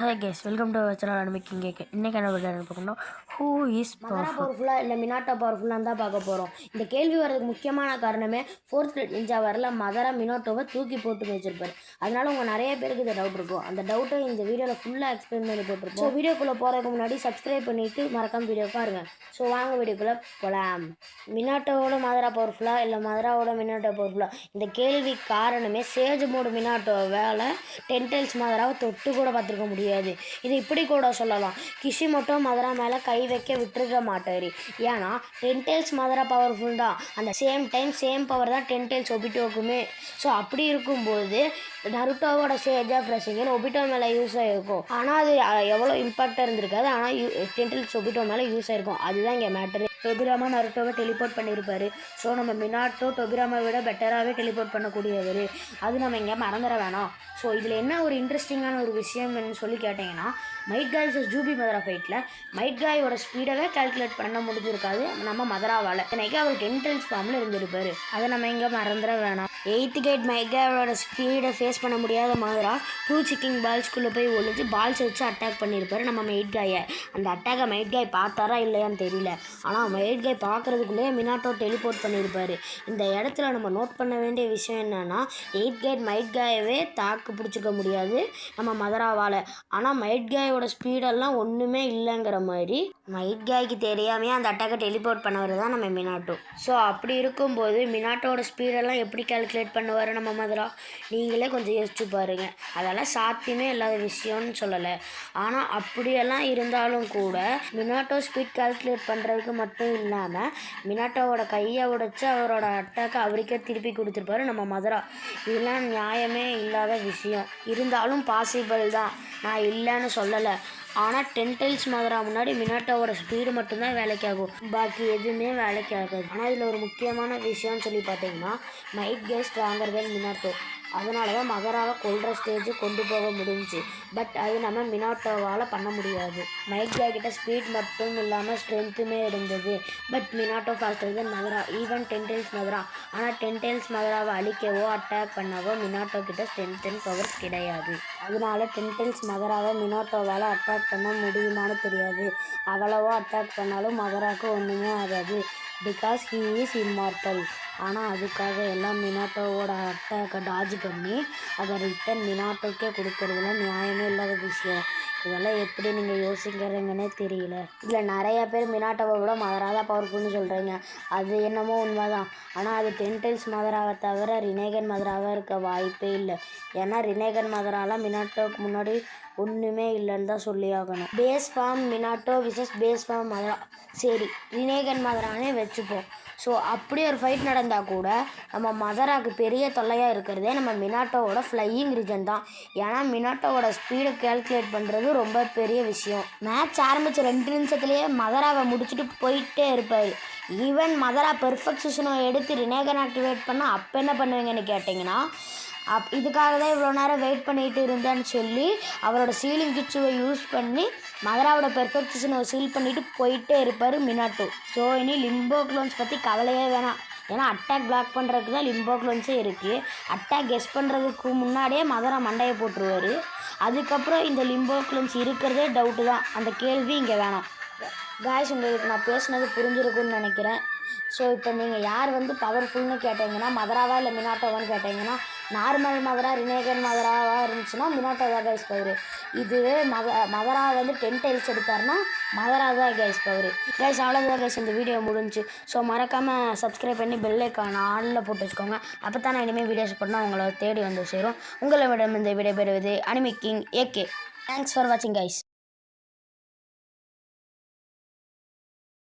Hi guys, welcome to our channel and making cake. இன்னைக்கு என்ன video பார்க்கணும், who is Mathura powerful? பவர்ஃபுல்லாக இல்லை மினாட்டோ பவர்ஃபுல்லாக தான் பார்க்க போகிறோம். இந்த கேள்வி வர்றதுக்கு முக்கியமான காரணமே 4th கிரேட் நிஞ்சா வரல மதரா மினாட்டோவை தூக்கி போட்டு வச்சிருப்பாரு. அதனால உங்கள் நிறைய பேருக்கு இந்த டவுட் இருக்கும். அந்த டவுட்டை இந்த வீடியோவில் ஃபுல்லாக எக்ஸ்பிளைன் பண்ணி போட்டிருப்போம். ஸோ வீடியோக்குள்ளே போகிறதுக்கு முன்னாடி சப்ஸ்கிரைப் பண்ணிவிட்டு மறக்காம வீடியோ பாருங்கள். ஸோ வாங்க வீடியோக்குள்ளே போகலாம். மினாட்டோவோட மதரா பவர்ஃபுல்லாக இல்லை மதராவோட மினாட்டோ பவர்ஃபுல்லாக? இந்த கேள்வி காரணமே சேஜ் மோடு மினாட்டோவால் 10 டைல்ஸ் மதராவை தொட்டு கூட பார்த்துருக்க முடியாது. இது இப்படி கூட சொல்லலாம், கிஷிமோட்டோ மதரா மேலே கை வைக்க விட்டுருக்க மாட்டார். ஏன்னா 10 டைல்ஸ் மதரா பவர்ஃபுல் தான், அந்த சேம் பவர் தான் 10 டைல்ஸ் ஒபிட்டோக்குமே. ஸோ அப்படி இருக்கும்போது நருட்டோவோட சேஜ் ஆஃப் ரெசிங்கன் ஒபிட்டோ மேலே யூஸ் ஆகிருக்கும். ஆனால் அது எவ்வளோ இம்பாக்டாக இருந்திருக்காது. ஆனால் 10 டைல்ஸ் ஒபிட்டோ மேலே யூஸ் ஆகிருக்கும். அதுதான் இங்கே மேட்டரு. டொபிராமா நருட்டோவை டெலிபோர்ட் பண்ணியிருப்பார். ஸோ நம்ம மினாட்டோ டொபிராமை விட பெட்டராகவே டெலிபோர்ட் பண்ணக்கூடியவர். அது நம்ம இங்கே மறந்துட வேணாம். ஸோ இதில் என்ன ஒரு இன்ட்ரெஸ்டிங்கான ஒரு விஷயம் சொல்லி கேட்டிங்கன்னா, மைட் காய் vs ஜூபி மதரா ஃபைட்டில் மைட் காயோட ஸ்பீடவே கால்குலேட் பண்ண முடிஞ்சிருக்காது நம்ம மதராவால். இன்றைக்கி அவர் 10 டைல்ஸ் ஃபார்மில் இருந்திருப்பார். அதை நம்ம இங்கே மறந்துட வேணாம். 8th கேட் மைட் காயோட ஸ்பீடை ஃபேஸ் பண்ண முடியாத மதரா 2 சிக்கிங் பால்ஸ்குள்ளே போய் ஒழிஞ்சு பால்ஸ் வச்சு அட்டாக் பண்ணியிருப்பார் நம்ம மைட் காயை. அந்த அட்டாக்கை மைட் காய் பார்த்தாரா இல்லையான்னு தெரியல. ஆனால் மைட் காய் பார்க்குறதுக்குள்ளேயே மினாட்டோ டெலிபோர்ட் பண்ணியிருப்பார். இந்த இடத்துல நம்ம நோட் பண்ண வேண்டிய விஷயம் என்னென்னா, 8th கேட் மைட் காயவே தாக்கு பிடிச்சிக்க முடியாது நம்ம மதராவால். ஆனால் மைட் காயோட ஸ்பீடெல்லாம் ஒன்றுமே இல்லைங்கிற மாதிரி மைட் காய்க்கு தெரியாமையே அந்த அட்டாக்கை டெலிபோர்ட் பண்ணவர் தான் நம்ம மினாட்டோ. ஸோ அப்படி இருக்கும்போது மினாட்டோட ஸ்பீடெல்லாம் எப்படி கால்குலேட் பண்ணுவார் நம்ம மதரா? நீங்களே கொஞ்சம் யோசிச்சு பாருங்கள். அதெல்லாம் சாத்தியமே இல்லாத விஷயம்னு சொல்லலை. ஆனால் அப்படியெல்லாம் இருந்தாலும் கூட மினாட்டோ ஸ்பீட் கால்குலேட் பண்ணுறதுக்கு மட்டும் இல்லாமல் மினாட்டோவோட கையை உடைச்சு அவரோட அட்டாக்கை அவருக்கே திருப்பி கொடுத்துருப்பாரு நம்ம மதரா. இதெல்லாம் நியாயமே இல்லாத விஷயம். இருந்தாலும் பாசிபிள் தான், நான் இல்லைன்னு சொல்லலை. ஆனால் 10 டைல்ஸ் மதரா முன்னாடி மினாட்டோவோட ஸ்பீடு மட்டும்தான் வேலைக்கு ஆகும், பாக்கி எதுவுமே வேலைக்கு ஆகாது. ஆனால் இதில் ஒரு முக்கியமான விஷயம்னு சொல்லி பார்த்தீங்கன்னா, மைட் காய் ஸ்ட்ராங்கர் தென் மினாட்டோ. அதனால தான் மதராவை கொல்ற ஸ்டேஜ் கொண்டு போக முடிஞ்சு. பட் அது நம்ம மினாட்டோவால் பண்ண முடியாது. மைட் காய் கிட்ட ஸ்பீட் மட்டும் இல்லாமல் ஸ்ட்ரென்த்துமே இருந்தது. But Minato faster then Madara, even 10 tails Madara. ஆனால் 10 டைல்ஸ் மதராவை அழிக்கவோ அட்டாக் பண்ணவோ மினாட்டோ கிட்ட ஸ்ட்ரென்த் அண்ட் பவர்ஸ் கிடையாது. அதனால 10 டைல்ஸ் மதராவை மினாட்டோவால் அட்டாக் பண்ண முடியுமான்னு தெரியாது. அவ்வளவோ அட்டாக் பண்ணாலும் மதராவுக்கு ஒன்றுமே ஆகாது, பிகாஸ் ஹீ இஸ் இம்மார்டல். ஆனால் அதுக்காக எல்லாம் மினாட்டோவோட அட்டாக்கை டாஜ் பண்ணி அதை ரிட்டன் மினாட்டோக்கே கொடுக்கறதுல நியாயமே இல்லாத விஷயம். இதெல்லாம் எப்படி நீங்கள் யோசிக்கிறீங்கன்னே தெரியல. இதில் நிறையா பேர் மினாட்டோவை விட மதரா தான் பவர்ஃபுல்னு சொல்கிறீங்க. அது என்னமோ உண்மை தான். ஆனால் அது 10 டைல்ஸ் மதராவை தவிர ரினேகன் மதராவாக இருக்க வாய்ப்பே இல்லை. ஏன்னா ரினேகன் மதராலாம் மினாட்டோவுக்கு முன்னாடி ஒன்றுமே இல்லைன்னு தான் சொல்லி ஆகணும். Base form Minato versus base form Madara. சரி, ரினேகன் மதரானே வச்சுப்போம். ஸோ அப்படி ஒரு ஃபைட் நடந்தால் கூட நம்ம மதராவுக்கு பெரிய தொல்லையாக இருக்கிறதே நம்ம மினாட்டோவோட ஃப்ளையிங் ரீஜன் தான். ஏன்னா மினாட்டோவோட ஸ்பீடை கால்குலேட் பண்ணுறது ரொம்ப பெரிய விஷயம். மேட்ச் ஆரம்பித்த 2 நிமிஷத்துலேயே மதராவை முடிச்சுட்டு போயிட்டே இருப்பார். ஈவன் மதரா பெர்ஃபெக்ஷனை எடுத்து ரினேகன் ஆக்டிவேட் பண்ணால் அப்போ என்ன பண்ணுவீங்கன்னு கேட்டிங்கன்னா, இதுக்காக தான் இவ்வளோ நேரம் வெயிட் பண்ணிகிட்டு இருந்தேன்னு சொல்லி அவரோட சீலிங் கிட்ஸுவை யூஸ் பண்ணி மதராவோட பெர்ஃபெக்ஷனை சீல் பண்ணிவிட்டு போயிட்டே இருப்பார் மினாட்டோ. ஸோ இனி லிம்போ க்ளோன்ஸ் பற்றி கவலையே வேணாம். ஏன்னா அட்டாக் பிளாக் பண்ணுறதுக்கு தான் லிம்போ க்ளோன்ஸே இருக்குது. அட்டாக் கெஸ் பண்ணுறதுக்கு முன்னாடியே மதரா மண்டையை போட்டுருவார். அதுக்கப்புறம் இந்த லிம்போ க்ளோன்ஸ் இருக்கிறதே டவுட்டு தான். அந்த கேள்வி இங்கே வேணாம். காய்ஸ், உங்களுக்கு நான் பேசுனது புரிஞ்சிருக்குன்னு நினைக்கிறேன். ஸோ இப்போ நீங்கள் யார் பவர்ஃபுல்னு கேட்டிங்கன்னா மதராவா இல்லை மினாட்டோவான்னு கேட்டிங்கன்னா, நார்மல் மதரா ரினேகன் மதராவாக இருந்துச்சுன்னா மினாட்டோ தான் கைஸ் பவர். இதுவே மதரா 10 டைல்ஸ் எடுத்தாருன்னா மதரா தான் கைஸ் பவர். கைஸ் அவ்வளோதான் கைஸ், இந்த வீடியோ முடிஞ்சு. ஸோ மறக்காமல் சப்ஸ்கிரைப் பண்ணி பெல்லைக்கான ஆளில் போட்டு வச்சுக்கோங்க. அப்போ தான் நான் இனிமேல் வீடியோஸ் பண்ணால் உங்களை தேடி வந்து சேரும். உங்களிடம் இந்த விடைபெறுவது anime king AK. Thanks for வாட்சிங் கைஸ்.